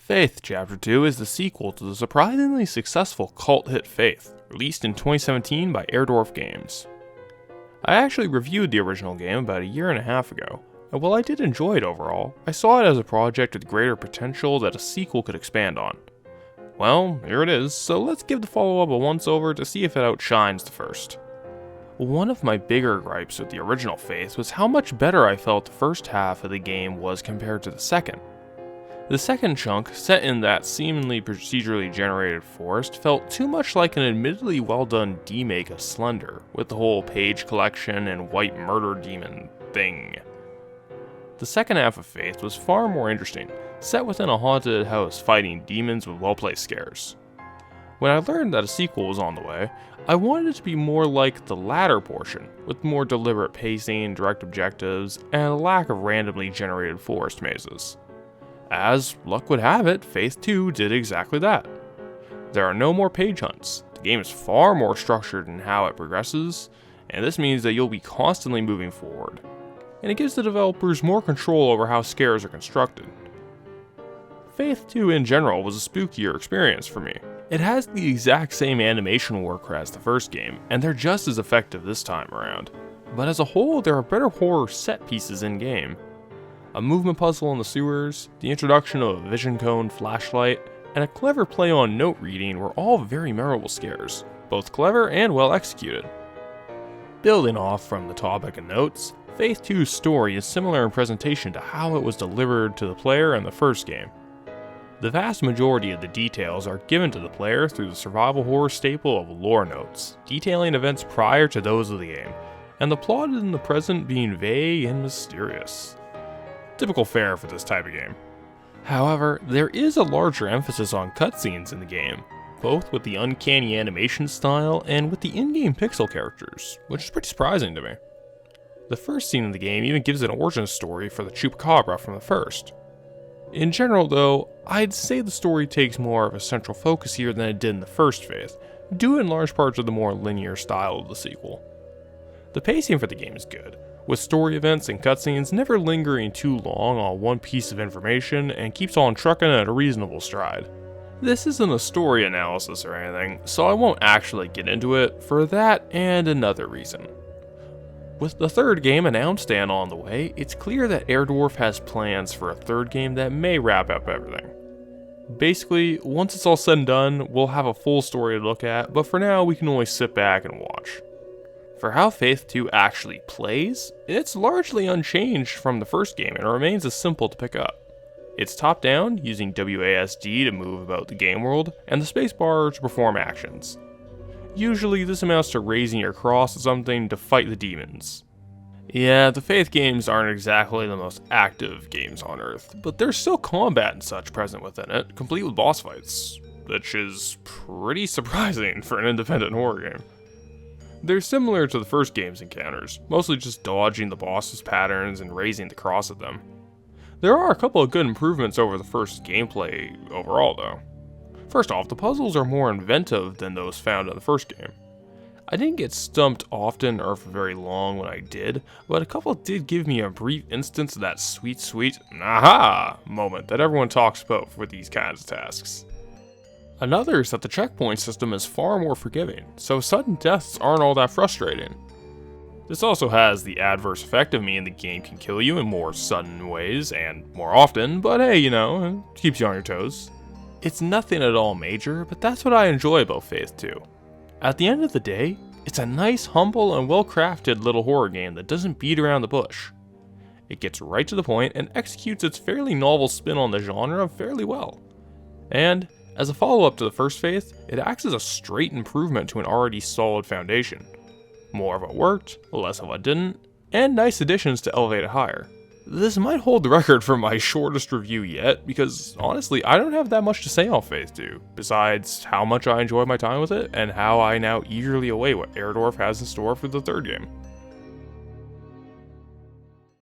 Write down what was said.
Faith Chapter 2 is the sequel to the surprisingly successful cult hit Faith, released in 2017 by Airdorf Games. I actually reviewed the original game about a year and a half ago, and while I did enjoy it overall, I saw it as a project with greater potential that a sequel could expand on. Well, here it is, so let's give the follow-up a once-over to see if it outshines the first. One of my bigger gripes with the original Faith was how much better I felt the first half of the game was compared to the second. The second chunk, set in that seemingly procedurally generated forest, felt too much like an admittedly well-done remake of Slender, with the whole page collection and white murder demon thing. The second half of Faith was far more interesting, set within a haunted house fighting demons with well-placed scares. When I learned that a sequel was on the way, I wanted it to be more like the latter portion, with more deliberate pacing, direct objectives, and a lack of randomly generated forest mazes. As luck would have it, Faith 2 did exactly that. There are no more page hunts, the game is far more structured in how it progresses, and this means that you'll be constantly moving forward. And it gives the developers more control over how scares are constructed. Faith 2 in general was a spookier experience for me. It has the exact same animation work as the first game, and they're just as effective this time around. But as a whole, there are better horror set pieces in-game. A movement puzzle in the sewers, the introduction of a vision cone flashlight, and a clever play on note reading were all very memorable scares, both clever and well executed. Building off from the topic and notes, Faith 2's story is similar in presentation to how it was delivered to the player in the first game. The vast majority of the details are given to the player through the survival horror staple of lore notes, detailing events prior to those of the game, and the plot in the present being vague and mysterious. Typical fare for this type of game. However, there is a larger emphasis on cutscenes in the game, both with the uncanny animation style and with the in-game pixel characters, which is pretty surprising to me. The first scene in the game even gives an origin story for the Chupacabra from the first. In general though, I'd say the story takes more of a central focus here than it did in the first Faith, due in large part to the more linear style of the sequel. The pacing for the game is good, with story events and cutscenes never lingering too long on one piece of information and keeps on trucking at a reasonable stride. This isn't a story analysis or anything, so I won't actually get into it for that and another reason. With the third game announced and on the way, it's clear that Airdorf has plans for a third game that may wrap up everything. Basically, once it's all said and done, we'll have a full story to look at, but for now we can only sit back and watch. For how Faith 2 actually plays, it's largely unchanged from the first game and remains as simple to pick up. It's top-down, using WASD to move about the game world, and the spacebar to perform actions. Usually this amounts to raising your cross or something to fight the demons. Yeah, the Faith games aren't exactly the most active games on Earth, but there's still combat and such present within it, complete with boss fights, which is pretty surprising for an independent horror game. They're similar to the first game's encounters, mostly just dodging the boss's patterns and raising the cross at them. There are a couple of good improvements over the first gameplay overall though. First off, the puzzles are more inventive than those found in the first game. I didn't get stumped often or for very long when I did, but a couple did give me a brief instance of that sweet aha moment that everyone talks about for these kinds of tasks. Another is that the checkpoint system is far more forgiving, so sudden deaths aren't all that frustrating. This also has the adverse effect of meaning the game can kill you in more sudden ways and more often, but hey, it keeps you on your toes. It's nothing at all major, but that's what I enjoy about Faith 2. At the end of the day, it's a nice, humble, and well-crafted little horror game that doesn't beat around the bush. It gets right to the point and executes its fairly novel spin on the genre fairly well. And as a follow-up to the first Faith, it acts as a straight improvement to an already solid foundation. More of it worked, less of it didn't, and nice additions to elevate it higher. This might hold the record for my shortest review yet, because honestly, I don't have that much to say on Faith 2, besides how much I enjoyed my time with it, and how I now eagerly await what Airdorf has in store for the third game.